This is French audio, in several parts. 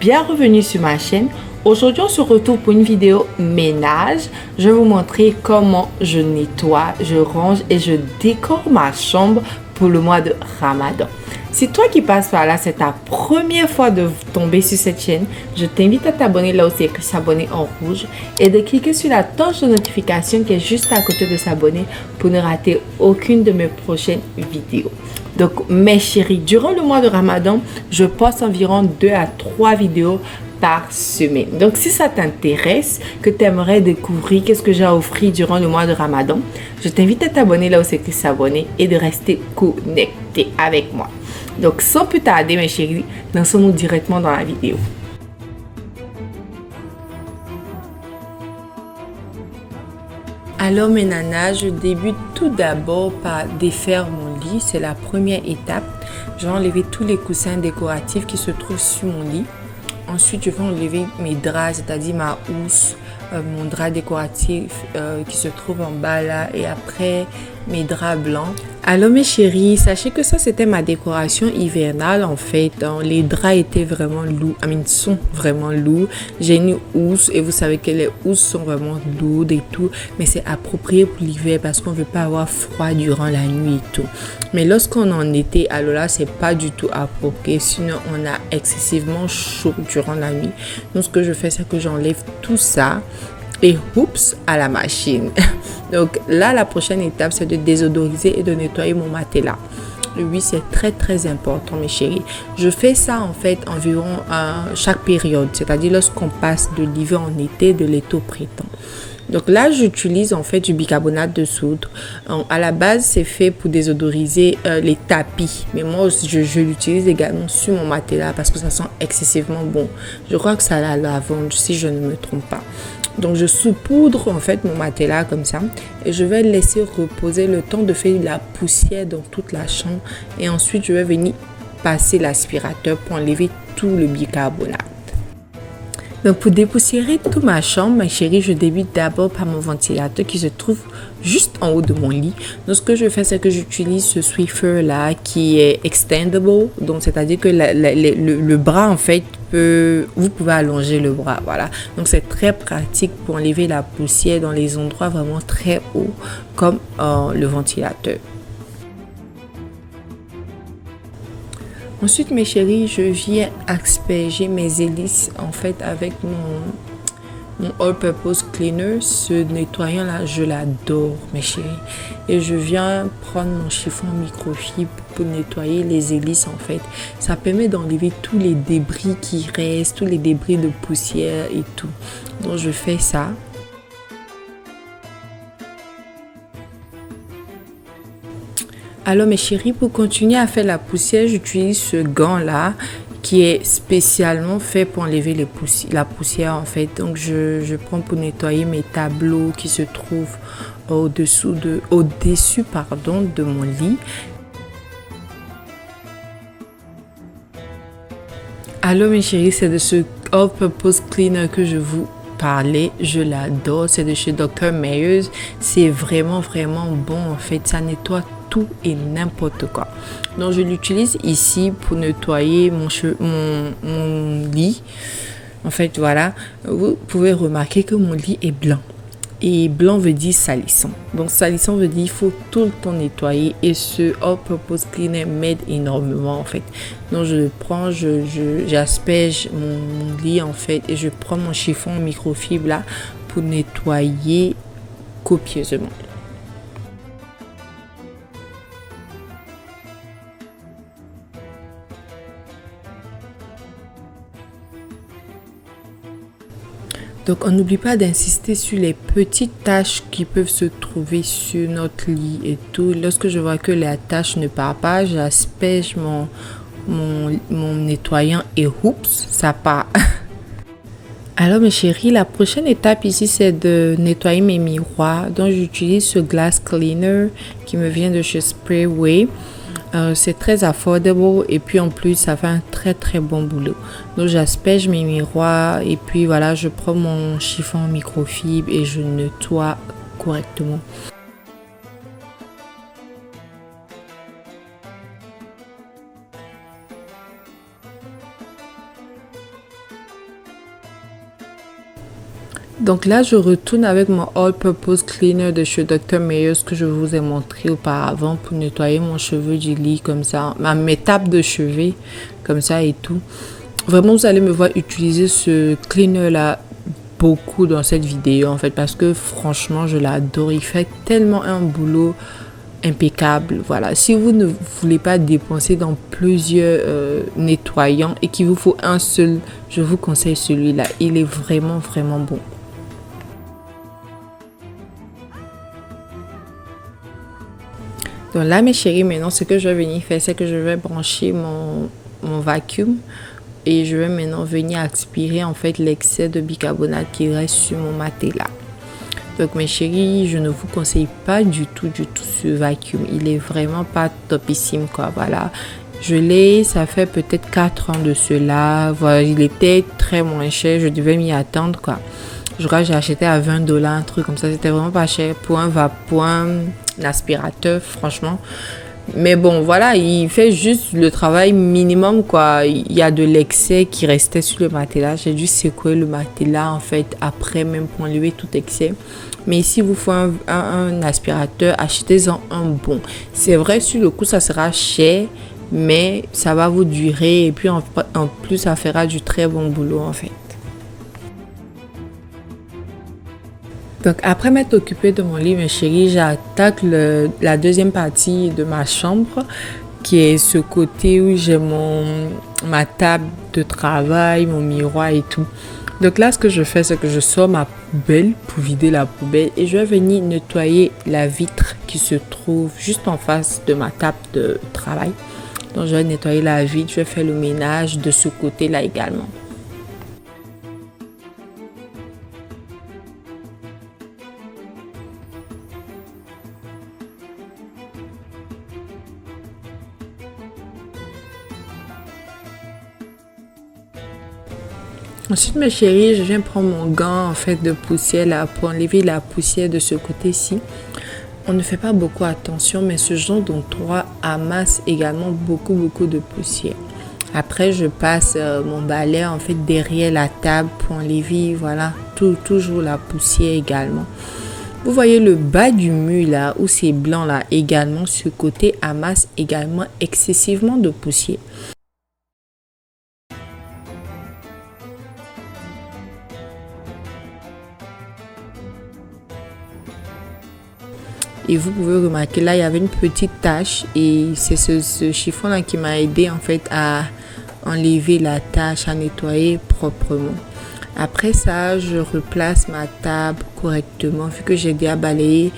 Bienvenue sur ma chaîne. Aujourd'hui, on se retrouve pour une vidéo ménage. Je vais vous montrer comment je nettoie, je range et je décore ma chambre pour le mois de Ramadan. Si toi qui passes par là, c'est ta première fois de tomber sur cette chaîne, je t'invite à t'abonner là où c'est écrit s'abonner en rouge et de cliquer sur la cloche de notification qui est juste à côté de s'abonner pour ne rater aucune de mes prochaines vidéos. Donc mes chéris, durant le mois de Ramadan, je poste environ 2 à 3 vidéos par semaine. Donc si ça t'intéresse, que tu aimerais découvrir qu'est-ce que j'ai offert durant le mois de Ramadan, je t'invite à t'abonner là où c'est écrit s'abonner et de rester connecté avec moi. Donc sans plus tarder mes chéris, lançons-nous directement dans la vidéo. Alors mes nanas, je débute tout d'abord par défaire mon lit, c'est la première étape. Je vais enlever tous les coussins décoratifs qui se trouvent sur mon lit. Ensuite, je vais enlever mes draps, c'est-à-dire ma housse, mon drap décoratif qui se trouve en bas là, et après mes draps blancs. Alors mes chéris, sachez que ça c'était ma décoration hivernale en fait. Les draps étaient vraiment lourds, sont vraiment lourds. J'ai une housse et vous savez que les housses sont vraiment lourdes et tout, mais c'est approprié pour l'hiver parce qu'on ne veut pas avoir froid durant la nuit et tout. Mais lorsqu'on est en été, alors là c'est pas du tout approprié, sinon on a excessivement chaud durant la nuit. Donc ce que je fais, c'est que j'enlève tout ça et oups à la machine. Donc là, la prochaine étape, c'est de désodoriser et de nettoyer mon matelas. Oui, c'est très important, mes chéris. Je fais ça en fait environ chaque période, c'est-à-dire lorsqu'on passe de l'hiver en été, de l'été au printemps. Donc là, j'utilise en fait du bicarbonate de soude. À la base, c'est fait pour désodoriser les tapis. Mais moi, je l'utilise également sur mon matelas parce que ça sent excessivement bon. Je crois que ça a la lavande, si je ne me trompe pas. Donc, je saupoudre en fait mon matelas comme ça. Et je vais laisser reposer le temps de faire la poussière dans toute la chambre. Et ensuite, je vais venir passer l'aspirateur pour enlever tout le bicarbonate. Donc pour dépoussiérer toute ma chambre, ma chérie, je débute d'abord par mon ventilateur qui se trouve juste en haut de mon lit. Donc ce que je fais, c'est que j'utilise ce Swiffer là qui est extendable. Donc c'est-à-dire que le bras en fait vous pouvez allonger le bras, voilà. Donc c'est très pratique pour enlever la poussière dans les endroits vraiment très hauts comme le ventilateur. Ensuite, mes chéris, je viens asperger mes hélices en fait avec mon All Purpose Cleaner. Ce nettoyant là, je l'adore, mes chéris. Et je viens prendre mon chiffon microfibre pour nettoyer les hélices en fait. Ça permet d'enlever tous les débris qui restent, tous les débris de poussière et tout. Donc, je fais ça. Alors mes chéris, pour continuer à faire la poussière, j'utilise ce gant là qui est spécialement fait pour enlever la poussière en fait. Donc je prends pour nettoyer mes tableaux qui se trouvent au-dessus de mon lit. Alors mes chéris, c'est de ce All Purpose Cleaner que je vous parlais. Je l'adore, c'est de chez Dr. Meyers. C'est vraiment bon en fait, ça nettoie tout et n'importe quoi. Donc je l'utilise ici pour nettoyer mon lit. En fait voilà, vous pouvez remarquer que mon lit est blanc. Et blanc veut dire salissant. Donc salissant veut dire il faut tout le temps nettoyer. Et ce All Purpose Cleaner m'aide énormément en fait. Donc je le prends, j'asperge mon lit en fait. Et je prends mon chiffon microfibre là pour nettoyer copieusement. Donc, on n'oublie pas d'insister sur les petites taches qui peuvent se trouver sur notre lit et tout. Lorsque je vois que la tache ne part pas, j'asperge mon nettoyant et oups, ça part. Alors mes chéris, la prochaine étape ici, c'est de nettoyer mes miroirs. Donc, j'utilise ce Glass Cleaner qui me vient de chez Sprayway. C'est très affordable et puis en plus ça fait un très bon boulot. Donc j'asperge mes miroirs et puis voilà, je prends mon chiffon microfibre et je nettoie correctement. Donc là, je retourne avec mon All Purpose Cleaner de chez Dr. Meyers que je vous ai montré auparavant pour nettoyer mon cheveu du lit comme ça, mes tapes de cheveux comme ça et tout. Vraiment, vous allez me voir utiliser ce cleaner là beaucoup dans cette vidéo en fait parce que franchement, je l'adore. Il fait tellement un boulot impeccable. Voilà, si vous ne voulez pas dépenser dans plusieurs nettoyants et qu'il vous faut un seul, je vous conseille celui-là. Il est vraiment bon. Donc là, mes chéris, maintenant, ce que je vais venir faire, c'est que je vais brancher mon vacuum et je vais maintenant venir aspirer en fait l'excès de bicarbonate qui reste sur mon matelas. Donc mes chéris, je ne vous conseille pas du tout ce vacuum. Il est vraiment pas topissime quoi. Voilà, je l'ai, ça fait peut-être 4 ans de cela. Voilà, il était très moins cher, je devais m'y attendre quoi. Je crois que j'ai acheté à 20 $, un truc comme ça. C'était vraiment pas cher pour un aspirateur, franchement. Mais bon, voilà, il fait juste le travail minimum, quoi. Il y a de l'excès qui restait sur le matelas. J'ai dû secouer le matelas, en fait, après, même pour enlever tout excès. Mais si vous faites un aspirateur, achetez-en un bon. C'est vrai, sur le coup, ça sera cher, mais ça va vous durer. Et puis, en plus, ça fera du très bon boulot, en fait. Donc, après m'être occupée de mon lit, mes chéris, j'attaque la deuxième partie de ma chambre, qui est ce côté où j'ai ma table de travail, mon miroir et tout. Donc là, ce que je fais, c'est que je sors ma poubelle pour vider la poubelle et je vais venir nettoyer la vitre qui se trouve juste en face de ma table de travail. Donc, je vais nettoyer la vitre, je vais faire le ménage de ce côté-là également. Ensuite, mes chéris, je viens prendre mon gant en fait de poussière là pour enlever la poussière de ce côté-ci. On ne fait pas beaucoup attention, mais ce genre d'endroit amasse également beaucoup de poussière. Après, je passe mon balai en fait derrière la table pour enlever, voilà, toujours la poussière également. Vous voyez le bas du mur là où c'est blanc là également, ce côté amasse également excessivement de poussière. Et vous pouvez remarquer là, il y avait une petite tache et c'est ce chiffon là qui m'a aidé en fait à enlever la tache, à nettoyer proprement. Après ça, je replace ma table correctement vu que j'ai déjà balayé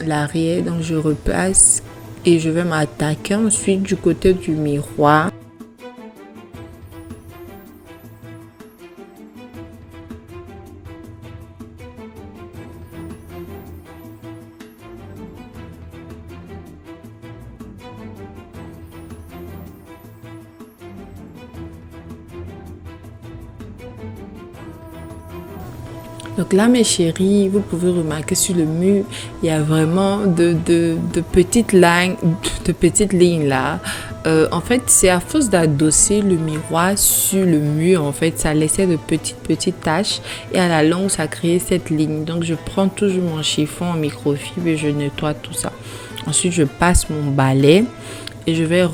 l'arrière. Donc je replace et je vais m'attaquer ensuite du côté du miroir. Donc là, mes chéris, vous pouvez remarquer sur le mur, il y a vraiment de petites lignes là. En fait, c'est à force d'adosser le miroir sur le mur, en fait, ça laissait de petites taches et à la longue, ça créait cette ligne. Donc, je prends toujours mon chiffon en microfibre et je nettoie tout ça. Ensuite, je passe mon balai et je vais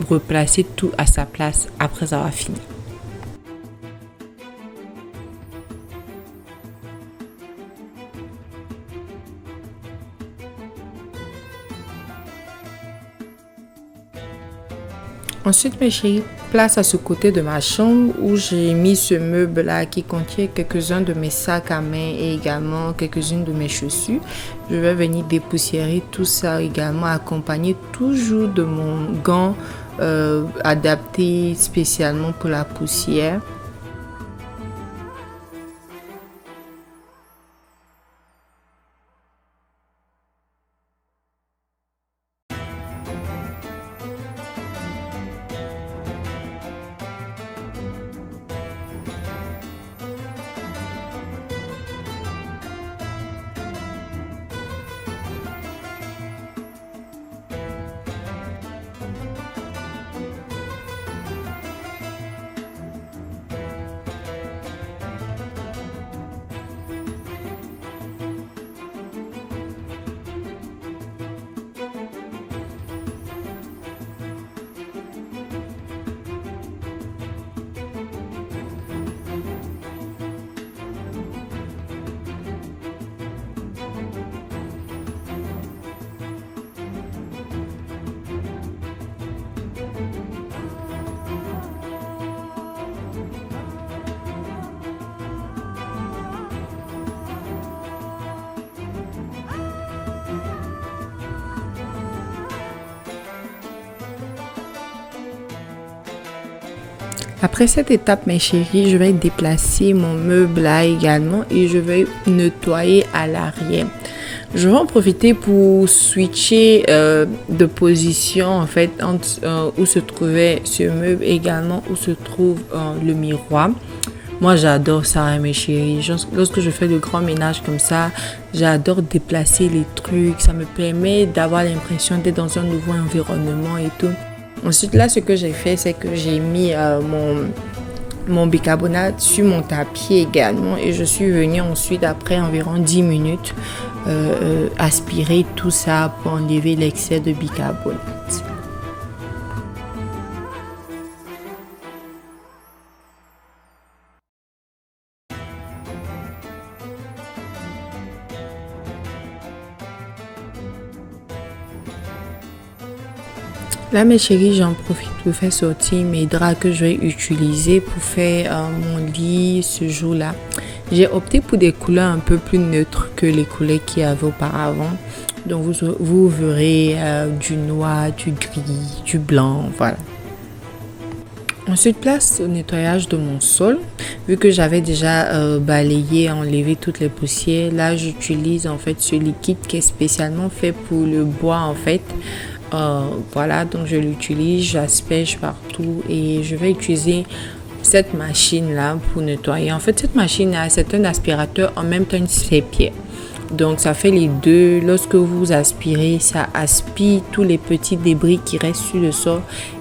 replacer tout à sa place après avoir fini. Ensuite, mes chéris, place à ce côté de ma chambre où j'ai mis ce meuble-là qui contient quelques-uns de mes sacs à main et également quelques-unes de mes chaussures. Je vais venir dépoussiérer tout ça également, accompagné toujours de mon gant adapté spécialement pour la poussière. Après cette étape, mes chéris, je vais déplacer mon meuble là également et je vais nettoyer à l'arrière. Je vais en profiter pour switcher de position en fait entre où se trouvait ce meuble également où se trouve le miroir. Moi, j'adore ça, hein, mes chéris. Lorsque je fais le grand ménage comme ça, j'adore déplacer les trucs. Ça me permet d'avoir l'impression d'être dans un nouveau environnement et tout. Ensuite, là, ce que j'ai fait, c'est que j'ai mis mon bicarbonate sur mon tapis également. Et je suis venue ensuite, après environ 10 minutes, aspirer tout ça pour enlever l'excès de bicarbonate. Là, mes chéris, j'en profite pour faire sortir mes draps que je vais utiliser pour faire mon lit ce jour-là. J'ai opté pour des couleurs un peu plus neutres que les couleurs qu'il y avait auparavant. Donc, vous verrez du noir, du gris, du blanc, voilà. Ensuite, place au nettoyage de mon sol. Vu que j'avais déjà balayé, enlevé toutes les poussières, là, j'utilise en fait ce liquide qui est spécialement fait pour le bois en fait. Voilà, donc je l'utilise, j'asperge partout et je vais utiliser cette machine là pour nettoyer. En fait, cette machine là, c'est un aspirateur en même temps une serpillière. Donc ça fait les deux. Lorsque vous aspirez, ça aspire tous les petits débris qui restent sur le sol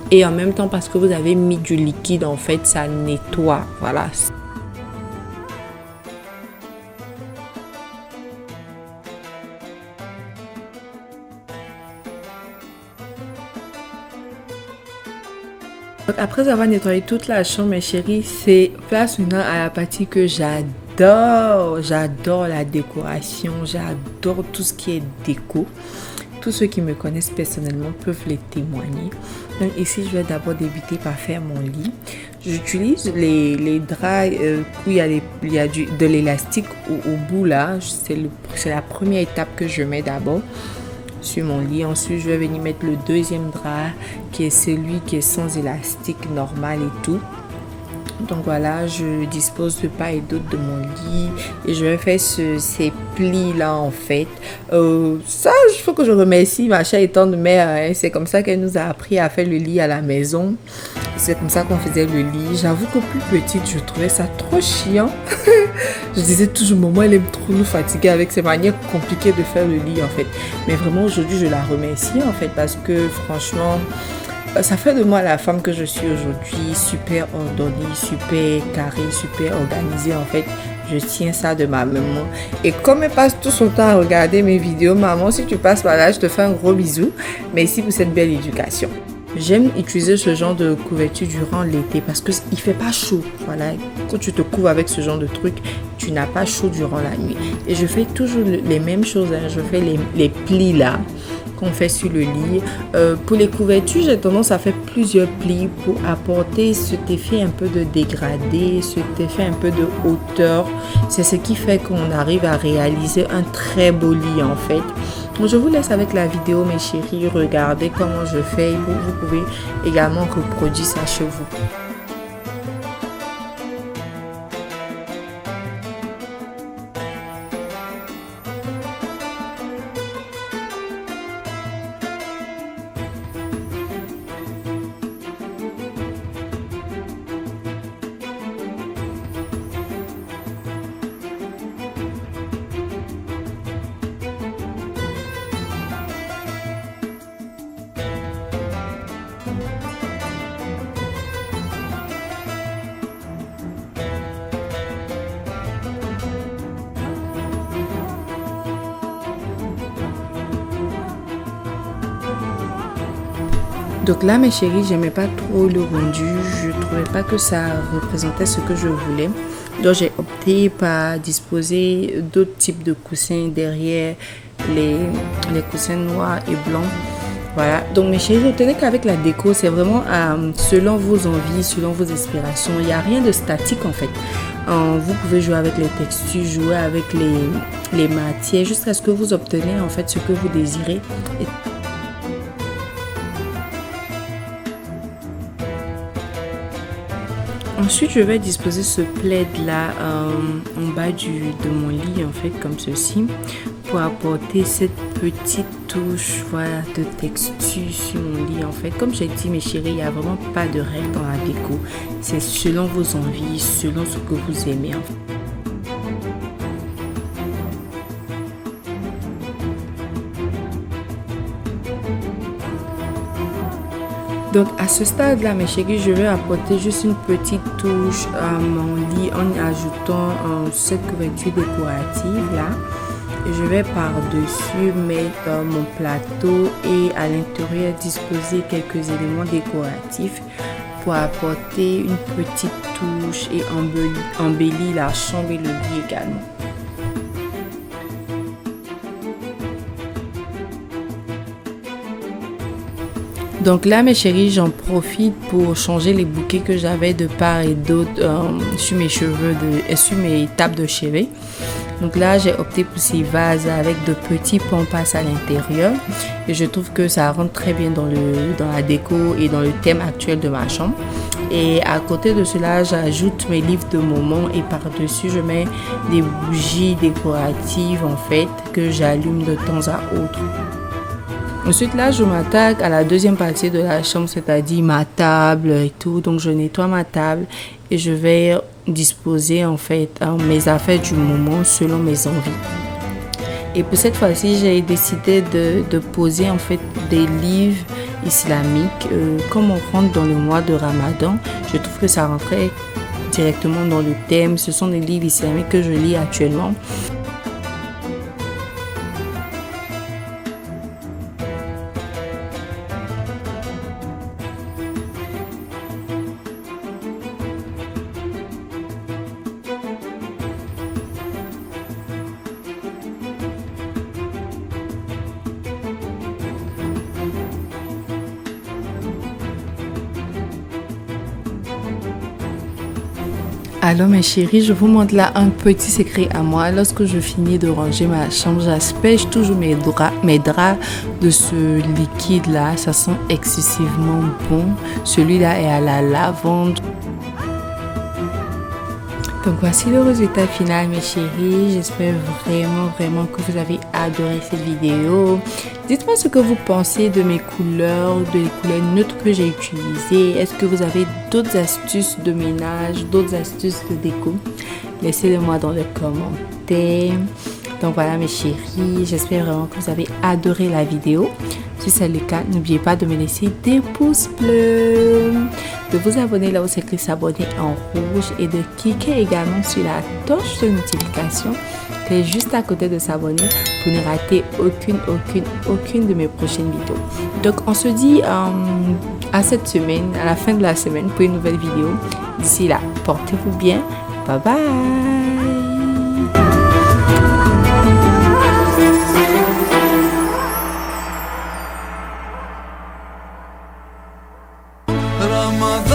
et en même temps parce que vous avez mis du liquide en fait, ça nettoie. Voilà. Donc après avoir nettoyé toute la chambre, mes chéris, c'est place maintenant à la partie que j'adore. J'adore la décoration, j'adore tout ce qui est déco. Tous ceux qui me connaissent personnellement peuvent les témoigner. Donc ici, je vais d'abord débuter par faire mon lit. J'utilise les draps où il y a de l'élastique au bout là. C'est la première étape que je mets d'abord sur mon lit. Ensuite, je vais venir mettre le deuxième drap qui est celui qui est sans élastique normal et tout. Donc voilà, je dispose de part et d'autre de mon lit et je vais faire ces plis là en fait. Ça, il faut que je remercie ma chère et tendre mère. Hein. C'est comme ça qu'elle nous a appris à faire le lit à la maison. C'est comme ça qu'on faisait le lit. J'avoue que plus petite, je trouvais ça trop chiant. Je disais toujours, maman, elle aime trop nous fatiguer avec ses manières compliquées de faire le lit en fait. Mais vraiment aujourd'hui, je la remercie en fait parce que franchement, ça fait de moi la femme que je suis aujourd'hui, super ordonnée, super carrée, super organisée en fait. Je tiens ça de ma maman. Et comme elle passe tout son temps à regarder mes vidéos, maman, si tu passes par là, je te fais un gros bisou. Merci pour cette belle éducation. J'aime utiliser ce genre de couverture durant l'été parce qu'il ne fait pas chaud. Voilà, quand tu te couvres avec ce genre de truc, tu n'as pas chaud durant la nuit. Et je fais toujours les mêmes choses. Hein. Je fais les plis là qu'on fait sur le lit. Pour les couvertures, j'ai tendance à faire plusieurs plis pour apporter cet effet un peu de dégradé, cet effet un peu de hauteur. C'est ce qui fait qu'on arrive à réaliser un très beau lit en fait. Donc, je vous laisse avec la vidéo mes chéris, regardez comment je fais. Vous pouvez également reproduire ça chez vous. Donc là, mes chéris, j'aimais pas trop le rendu. Je trouvais pas que ça représentait ce que je voulais. Donc j'ai opté par disposer d'autres types de coussins derrière les coussins noirs et blancs. Voilà, donc mes chéris, retenez qu'avec la déco, c'est vraiment selon vos envies, selon vos inspirations. Il n'y a rien de statique en fait. Vous pouvez jouer avec les textures, jouer avec les matières, jusqu'à ce que vous obtenez en fait ce que vous désirez. Ensuite, je vais disposer ce plaid là en bas de mon lit, en fait, comme ceci, pour apporter cette petite touche, voilà, de texture sur mon lit. En fait, comme j'ai dit, mes chéris, il n'y a vraiment pas de règle dans la déco. C'est selon vos envies, selon ce que vous aimez, en fait. Donc à ce stade-là, mes chéris, je vais apporter juste une petite touche à mon lit en ajoutant cette couverture décorative là. Et je vais par-dessus mettre mon plateau et à l'intérieur disposer quelques éléments décoratifs pour apporter une petite touche et embellir la chambre et le lit également. Donc là, mes chéris, j'en profite pour changer les bouquets que j'avais de part et d'autre sur mes cheveux, sur mes tables de chevet. Donc là, j'ai opté pour ces vases avec de petits pampas à l'intérieur. Et je trouve que ça rentre très bien dans la déco et dans le thème actuel de ma chambre. Et à côté de cela, j'ajoute mes livres de moment et par-dessus, je mets des bougies décoratives en fait que j'allume de temps à autre. Ensuite là, je m'attaque à la deuxième partie de la chambre, c'est-à-dire ma table et tout. Donc je nettoie ma table et je vais disposer en fait mes affaires du moment selon mes envies. Et pour cette fois-ci, j'ai décidé de poser en fait des livres islamiques. Comme on rentre dans le mois de Ramadan, je trouve que ça rentrait directement dans le thème. Ce sont des livres islamiques que je lis actuellement. Alors mes chéris, je vous montre là un petit secret à moi. Lorsque je finis de ranger ma chambre, j'asperge toujours mes draps de ce liquide là. Ça sent excessivement bon. Celui-là est à la lavande. Donc voici le résultat final mes chéris, j'espère vraiment que vous avez adoré cette vidéo. Dites-moi ce que vous pensez de mes couleurs, des couleurs neutres que j'ai utilisées. Est-ce que vous avez d'autres astuces de ménage, d'autres astuces de déco? Laissez-le moi dans les commentaires. Donc voilà mes chéris, j'espère vraiment que vous avez adoré la vidéo. Si c'est le cas, n'oubliez pas de me laisser des pouces bleus, de vous abonner là où c'est écrit s'abonner en rouge et de cliquer également sur la cloche de notification qui est juste à côté de s'abonner pour ne rater aucune de mes prochaines vidéos. Donc on se dit à cette semaine, à la fin de la semaine pour une nouvelle vidéo. D'ici là, portez-vous bien. Bye bye. Ramadan